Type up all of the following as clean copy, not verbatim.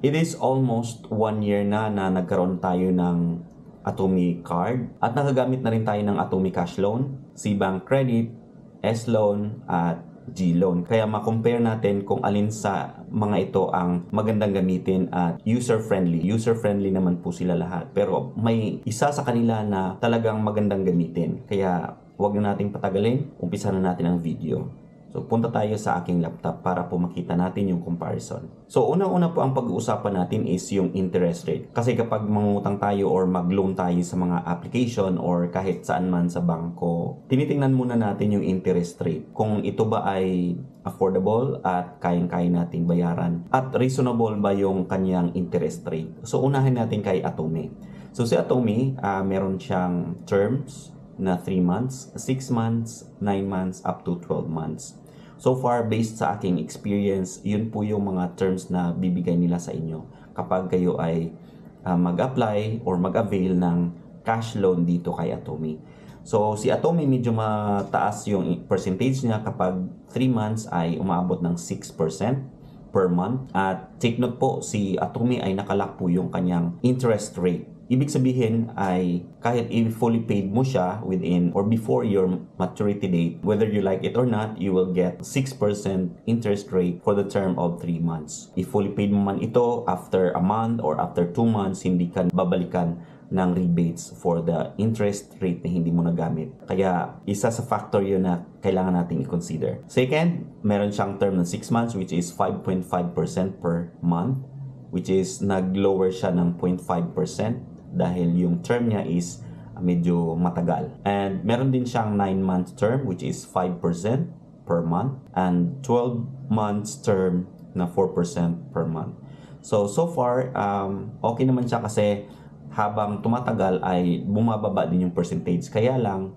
It is almost 1 year na nagkaroon tayo ng Atome card at nakagamit na rin tayo ng Atome Cash Loan, C-Bank Credit, S-Loan at G-Loan. Kaya ma-compare natin kung alin sa mga ito ang magandang gamitin at user-friendly. User-friendly naman po sila lahat. Pero may isa sa kanila na talagang magandang gamitin. Kaya huwag na nating patagalin. Umpisa na natin ang video. So, punta tayo sa aking laptop para po makita natin yung comparison. So, unang-una po ang pag-uusapan natin is yung interest rate. Kasi kapag mangutang tayo or mag-loan tayo sa mga application or kahit saan man sa bangko, tinitingnan muna natin yung interest rate. Kung ito ba ay affordable at kayang-kaya nating bayaran. At reasonable ba yung kanyang interest rate. So, unahin natin kay Atome. So, si Atome, meron siyang terms na 3 months, 6 months, 9 months, up to 12 months. So far, based sa aking experience, yun po yung mga terms na bibigay nila sa inyo kapag kayo ay mag-apply or mag-avail ng cash loan dito kay Atome. So, si Atome medyo mataas yung percentage niya kapag 3 months ay umaabot ng 6% per month. At take note po, si Atome ay nakalock po yung kanyang interest rate. Ibig sabihin ay kahit fully paid mo siya within or before your maturity date, whether you like it or not, you will get 6% interest rate for the term of 3 months. If fully paid mo man ito after a month or after 2 months, hindi ka babalikan ng rebates for the interest rate na hindi mo nagamit. Kaya isa sa factor yun na kailangan nating i-consider. Second, meron siyang term ng 6 months which is 5.5% per month, which is nag-lower siya ng 0.5% dahil yung term niya is medyo matagal. And meron din siyang 9-month term which is 5% per month and 12 months term na 4% per month. So far, okay naman siya kasi habang tumatagal ay bumababa din yung percentage. Kaya lang,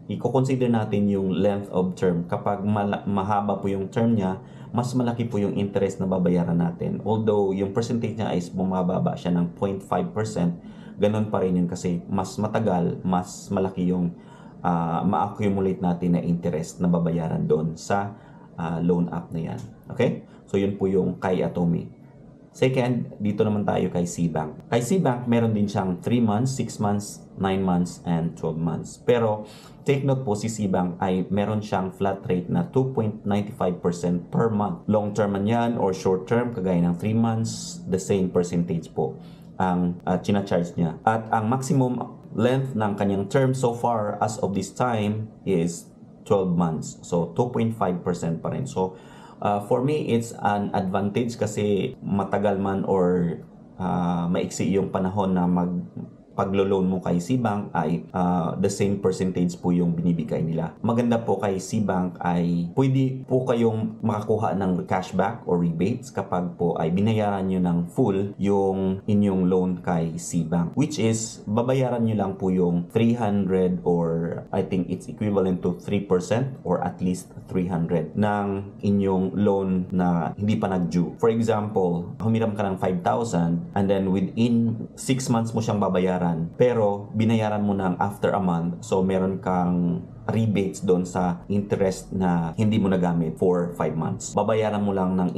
i-consider natin yung length of term. Kapag mahaba po yung term niya, mas malaki po yung interest na babayaran natin. Although yung percentage niya is bumababa siya ng 0.5%, ganun pa rin yun kasi mas matagal, mas malaki yung ma-accumulate natin na interest na babayaran doon sa loan app na yan. Okay? So yun po yung kay Atome. Second, dito naman tayo kay C-Bank. Kay C-Bank, meron din siyang 3 months, 6 months, 9 months, and 12 months. Pero, take note po, si C-Bank ay meron siyang flat rate na 2.95% per month. Long term man yan or short term, kagaya ng 3 months, the same percentage po ang china-charge niya. At ang maximum length ng kanyang term so far as of this time is 12 months. So, 2.5% pa rin. So, for me, it's an advantage kasi matagal man or maiksi yung panahon na paglo-loan mo kay C-Bank ay the same percentage po yung binibigay nila. Maganda po kay C-Bank ay pwede po kayong makakuha ng cashback or rebates kapag po ay binayaran nyo ng full yung inyong loan kay C-Bank. Which is, babayaran nyo lang po yung 300 or I think it's equivalent to 3% or at least 300 ng inyong loan na hindi pa nag-due. For example, humiram ka ng 5,000 and then within 6 months mo siyang babayaran pero binayaran mo ng after a month, so meron kang rebates doon sa interest na hindi mo nagamit for 5 months. Babayaran mo lang ng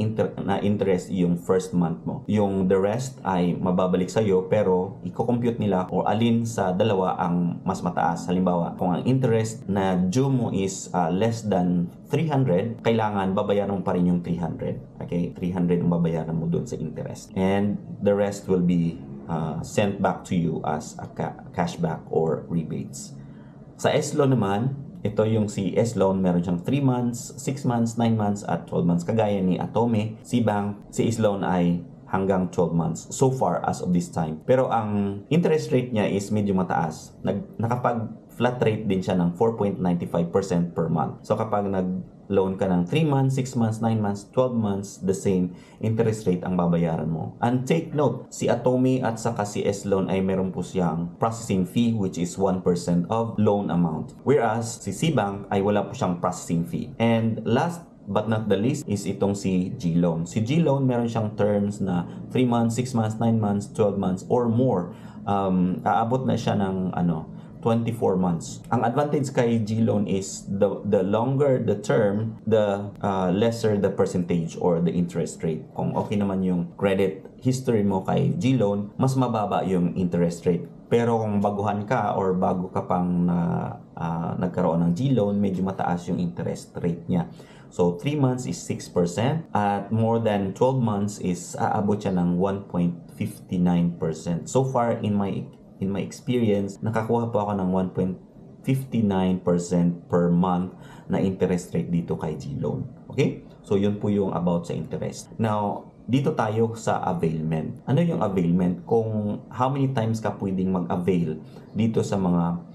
interest yung first month mo. Yung the rest ay mababalik sa'yo pero i-compute nila o alin sa dalawa ang mas mataas. Halimbawa, kung ang interest na due mo is less than 300, kailangan babayaran mo pa rin yung 300. Okay? 300 ang babayaran mo doon sa interest. And the rest will be sent back to you as a cashback or rebates. Sa S-Loan naman, ito yung si S-Loan, meron siyang 3 months, 6 months, 9 months, at 12 months. Kagaya ni Atome, C-Bank, si S-Loan ay hanggang 12 months so far as of this time. Pero ang interest rate niya is medyo mataas. Nakapag-flat rate din siya ng 4.95% per month. So kapag nag-loan ka ng 3 months, 6 months, 9 months, 12 months, the same interest rate ang babayaran mo. And take note, si Atome at saka si S-Loan ay meron po siyang processing fee which is 1% of loan amount. Whereas si C-Bank ay wala po siyang processing fee. And last but not the least is itong si G-Loan. Si G-Loan meron siyang terms na 3 months, 6 months, 9 months, 12 months or more. Aabot na siya ng 24 months. Ang advantage kay GLoan is the longer the term, the lesser the percentage or the interest rate. Kung okay naman yung credit history mo kay GLoan, mas mababa yung interest rate. Pero kung baguhan ka or bago ka pang nagkaroon ng GLoan, medyo mataas yung interest rate niya. So 3 months is 6%, at more than 12 months is aabot siya ng 1.59%. So far in my experience, nakakuha po ako ng 1.59% per month na interest rate dito kay GLoan. Okay? So yun po yung about sa interest. Now, dito tayo sa availment. Ano yung availment? Kung how many times ka pwedeng mag-avail dito sa mga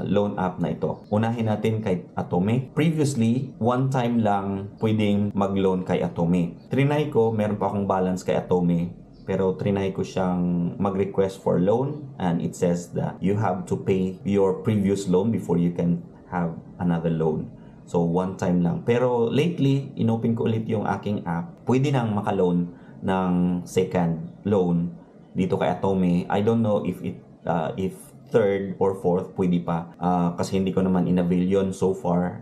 loan app na ito. Unahin natin kay Atome. Previously, one time lang pwedeng mag-loan kay Atome. Trinay ko, meron pa akong balance kay Atome, pero trinay ko siyang mag-request for loan, and it says that you have to pay your previous loan before you can have another loan. So, one time lang. Pero lately, inopen ko ulit yung aking app. Pwede nang maka-loan ng second loan dito kay Atome. I don't know if third or fourth pwede pa, kasi hindi ko naman in-avail yun so far,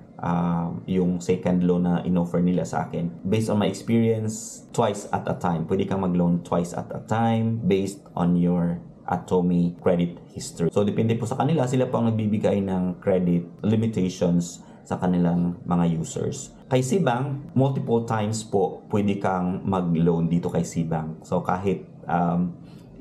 yung second loan na in-offer nila sa akin. Based on my experience, twice at a time. Pwede kang mag-loan twice at a time based on your Atome credit history. So, depende po sa kanila. Sila po ang nagbibigay ng credit limitations sa kanilang mga users. Kay Cbank, multiple times po pwede kang mag-loan dito kay Cbank. So, kahit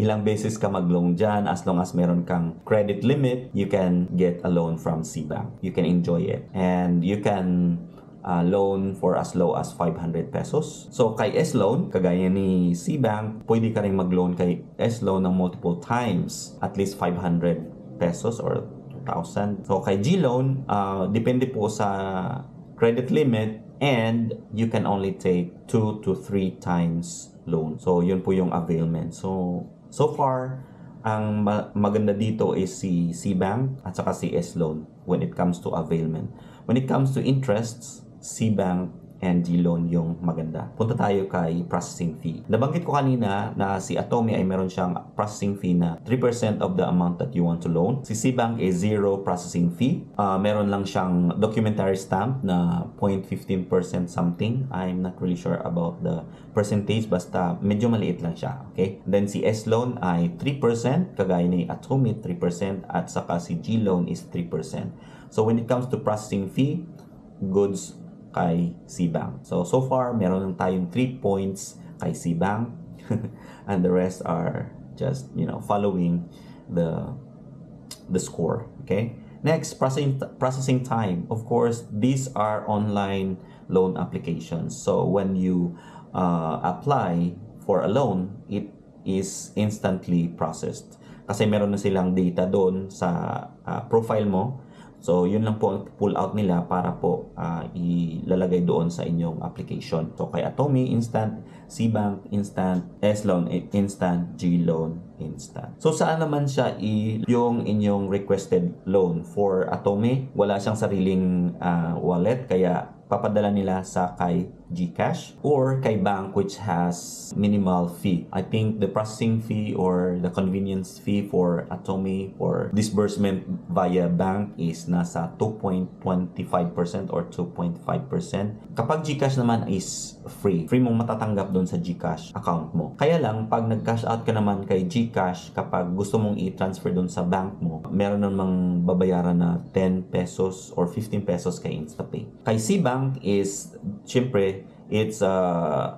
ilang beses ka mag-loan dyan, as long as meron kang credit limit, you can get a loan from Cbank. You can enjoy it. And you can loan for as low as 500 pesos. So, kay S-Loan, kagaya ni Cbank, pwede ka rin mag-loan kay S-Loan ng multiple times, at least 500 pesos or 2,000. So, kay GLoan, depende po sa credit limit, and you can only take 2 to 3 times loan. So, yun po yung availment. So far, ang maganda dito is si Cbank at saka si S-Loan when it comes to availment. When it comes to interests, Cbank and GLoan yung maganda. Punta tayo kay processing fee. Nabanggit ko kanina na si Atome ay meron siyang processing fee na 3% of the amount that you want to loan. Si Cbank is 0 processing fee. Meron lang siyang documentary stamp na 0.15% something. I'm not really sure about the percentage, basta medyo maliit lang siya. Okay? Then si S-Loan ay 3%, kagaya ni Atome 3%, at saka si GLoan is 3%. So when it comes to processing fee, goods kay Cbank. So far, meron tayong 3 points kay Cbank and the rest are just, following the score. Okay? Next, processing time. Of course, these are online loan applications. So when you apply for a loan, it is instantly processed. Kasi meron na silang data doon sa profile mo. So, yun lang po ang pull out nila para po ilalagay doon sa inyong application. So, kay Atome, instant. Cbank, instant. S-Loan, instant. GLoan, instant. So, saan naman siya yung inyong requested loan? For Atome, wala siyang sariling wallet, kaya papadala nila sa kay GCash or kay bank which has minimal fee. I think the processing fee or the convenience fee for Atome for disbursement via bank is nasa 2.25% or 2.5%. Kapag GCash naman is free. Free mong matatanggap doon sa GCash account mo. Kaya lang, pag nag-cash out ka naman kay GCash, kapag gusto mong i-transfer doon sa bank mo, meron namang babayaran na 10 pesos or 15 pesos kay InstaPay. Kay Cbank is, syempre, it's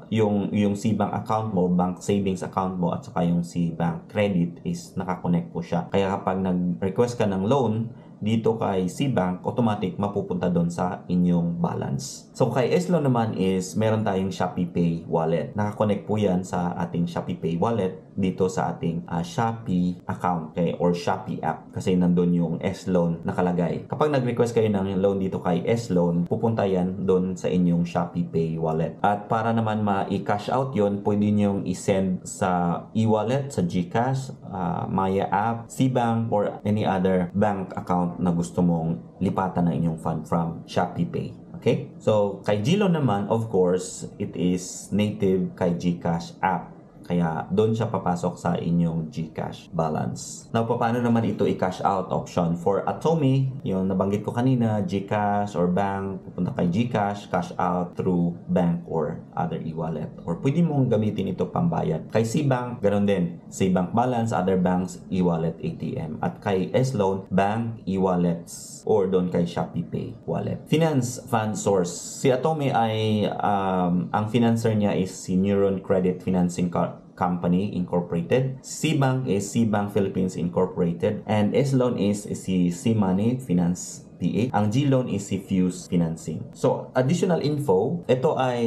yung Cbank account mo, bank savings account mo, at saka yung Cbank credit is nakakonect po siya. Kaya kapag nag-request ka ng loan dito kay Cbank, automatic mapupunta doon sa inyong balance. So kay S-Loan naman is meron tayong Shopee Pay wallet. Nakakonect po yan sa ating Shopee Pay wallet dito sa ating Shopee account, okay, or Shopee app, kasi nandun yung S-Loan nakalagay. Kapag nag-request kayo ng loan dito kay S-Loan, pupunta yan doon sa inyong Shopee Pay wallet. At para naman ma-cash out yon, pwede nyo i-send sa e-wallet, sa GCash, Maya app, Cbank, or any other bank account na gusto mong lipatan ng inyong fund from Shopee Pay. Okay? So, kay GLoan naman, of course, it is native kay GCash app. Kaya doon siya papasok sa inyong GCash balance. Now, paano naman ito i-cash out option? For Atomy, yung nabanggit ko kanina, GCash or bank, pupunta kay GCash, cash out through bank or other e-wallet. Or pwede mong gamitin ito pambayad. Kay C-Bank, ganun din. C-Bank balance, other banks, e-wallet, ATM. At kay S-Loan, bank, e-wallets, or doon kay Shopee Pay wallet. Finance fund source. Si Atomy ay, ang financer niya is si Neuron Credit Financing Company Incorporated. C-Bank is C-Bank Philippines Incorporated. And S-Loan is si C-Money Finance PH. Ang G-Loan is si Fuse Financing. So, additional info, ito ay,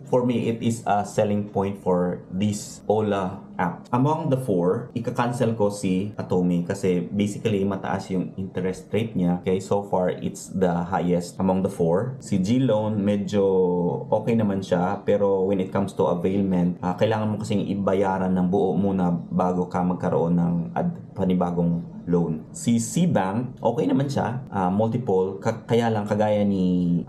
for me, it is a selling point for this Ola app. Among the four, ika-cancel ko si Atomy kasi basically mataas yung interest rate niya. Okay, so far, it's the highest among the four. Si G-Loan, medyo okay naman siya, pero when it comes to availment, kailangan mo kasing ibayaran ng buo muna bago ka magkaroon ng panibagong loan. Si C-Bank, okay naman siya, multiple, kaya lang kagaya ni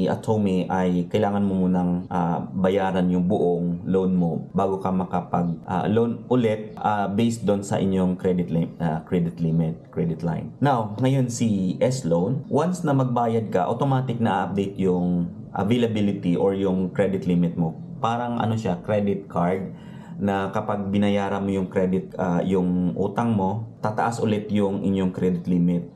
Atomy ay kailangan mo munang bayaran yung buong loan mo bago ka makapag loan ulit based doon sa inyong credit limit, credit line. Now, ngayon si S-Loan, once na magbayad ka, automatic na update yung availability or yung credit limit mo. Parang ano siya, credit card na kapag binayaran mo yung credit, yung utang mo, tataas ulit yung inyong credit limit,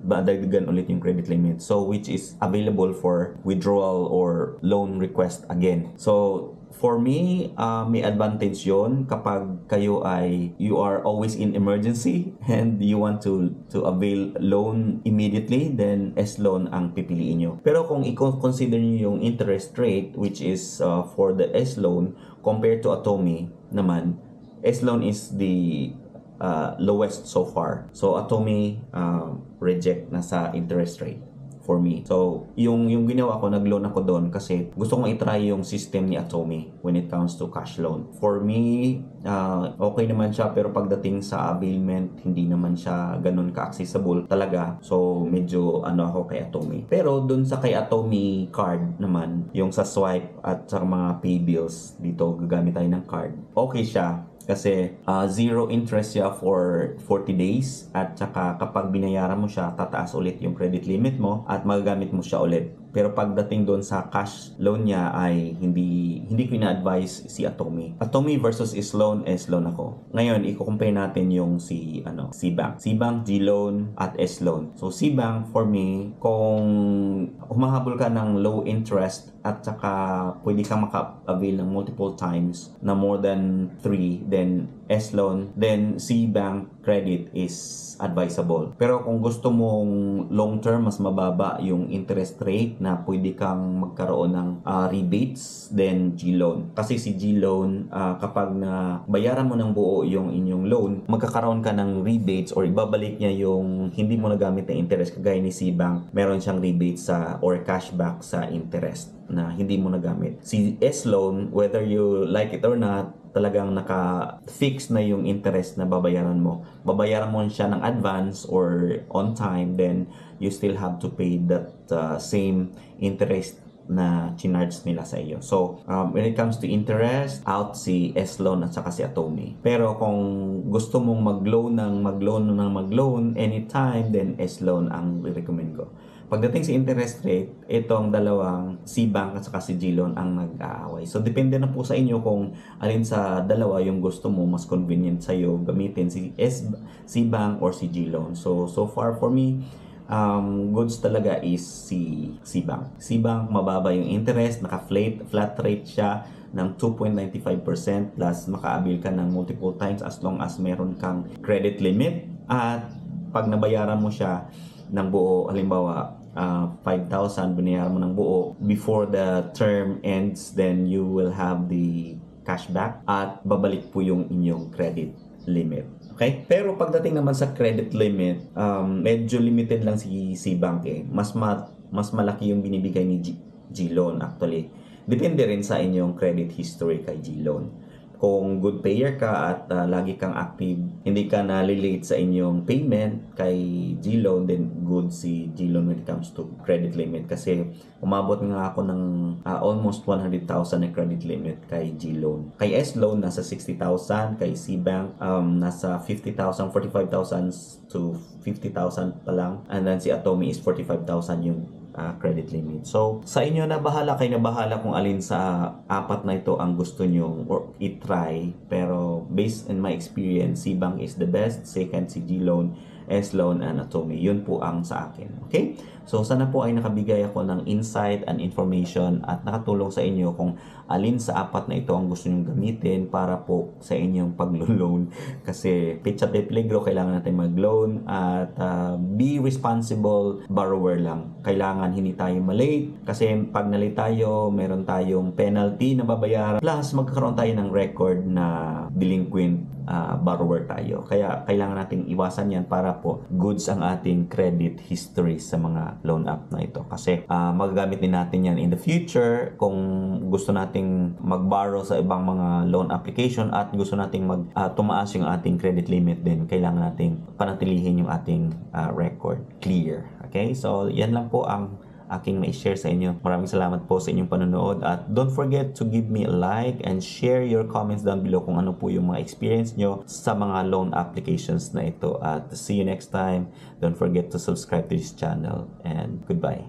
dadagdagan ulit yung credit limit. So, which is available for withdrawal or loan request again. So, for me, may advantage yon kapag kayo ay, you are always in emergency and you want to avail loan immediately, then S-Loan ang pipiliin nyo. Pero kung i-consider nyo yung interest rate, which is for the S-Loan, compared to Atomy naman, S-Loan is the lowest so far. So, Atomy reject na sa interest rate for me. So, yung ginawa ko, nag-loan ako doon kasi gusto kong i-try yung system ni Atomy when it comes to cash loan. For me, okay naman siya, pero pagdating sa availment, hindi naman siya ganun ka-accessible talaga. So, medyo ako kay Atomy. Pero doon sa kay Atomy card naman, yung sa swipe at sa mga pay bills, dito gagamit tayo ng card. Okay siya. Kasi zero interest siya for 40 days at saka kapag binayaran mo siya, tataas ulit yung credit limit mo at magagamit mo siya ulit. Pero pagdating doon sa cash loan niya ay hindi ko ina-advise si Atomy. Atomy versus S-Loan ako. Ngayon, i-compare natin yung C-Bank. C-Bank, G-Loan at S-Loan. So, C-Bank for me, kung humahabol ka ng low interest at saka pwede kang maka-avail ng multiple times na more than 3, then S-Loan, then C-Bank credit is advisable. Pero kung gusto mong long term, mas mababa yung interest rate na pwede kang magkaroon ng rebates, then G-Loan. Kasi si G-Loan, kapag na bayaran mo ng buo yung inyong loan, magkakaroon ka ng rebates or ibabalik niya yung hindi mo nagamit na interest. Kagaya ni C-Bank, meron siyang rebates or cashback sa interest na hindi mo nagamit. Si S-Loan, whether you like it or not, talagang naka-fix na yung interest na babayaran mo. Babayaran mo siya ng advance or on time, then you still have to pay that same interest na chinarge nila sa iyo. So, when it comes to interest, out si S-Loan at saka si Atomy. Pero kung gusto mong mag-loan anytime, then S-Loan ang recommend ko. Pagdating sa interest rate, itong dalawang C-Bank at saka si G-Loan ang nag-aaway. So, depende na po sa inyo kung alin sa dalawa yung gusto mo, mas convenient sa'yo gamitin, si C-Bank or si G-Loan. So far for me, goods talaga is si C-Bank. C-Bank, mababa yung interest, naka-flat rate siya ng 2.95% plus maka-avail ka ng multiple times as long as meron kang credit limit. At pag nabayaran mo siya ng buo, halimbawa 5,000 binayaran mo ng buo before the term ends, then you will have the cashback at babalik po yung inyong credit limit. Okay? Pero pagdating naman sa credit limit, medyo limited lang si C-Bank eh. Mas malaki yung binibigay ni G-Loan actually. Depende rin sa inyong credit history kay G-Loan. kung good payer ka at lagi kang active, hindi ka na-relate sa inyong payment kay GLoan, then good si GLoan when it comes to credit limit. Kasi umabot nga ako ng almost 100,000 na credit limit kay GLoan. Kay S-Loan, nasa 60,000. Kay C-Bank, nasa 50,000, 45,000 to 50,000 pa lang. And then si Atomy is 45,000 yung credit limit. So, sa inyo na bahala, kayo na bahala kung alin sa apat na ito ang gusto nyo or i-try. Pero based on my experience, C-Bank is the best. Second, si GLoan, S-Loan, and Atomy. Yun po ang sa akin. Okay? So, sana po ay nakabigay ako ng insight and information at nakatulong sa inyo kung alin sa apat na ito ang gusto nyong gamitin para po sa inyong paglo-loan. Kasi pitch at peligro, kailangan natin mag-loan at be responsible borrower lang. Kailangan hindi tayo malate kasi pag nalate tayo, meron tayong penalty na babayaran. Plus, magkakaroon tayo ng record na delinquent borrower tayo. Kaya kailangan nating iwasan yan para po goods ang ating credit history sa mga loan app na ito. Kasi magagamit din natin yan in the future kung gusto nating mag-borrow sa ibang mga loan application at gusto nating tumaas yung ating credit limit din. Kailangan nating panatilihin yung ating record clear. Okay? So, yan lang po ang aking mai-share sa inyo. Maraming salamat po sa inyong panonood at don't forget to give me a like and share your comments down below kung ano po yung mga experience nyo sa mga loan applications na ito. At see you next time. Don't forget to subscribe to this channel and goodbye.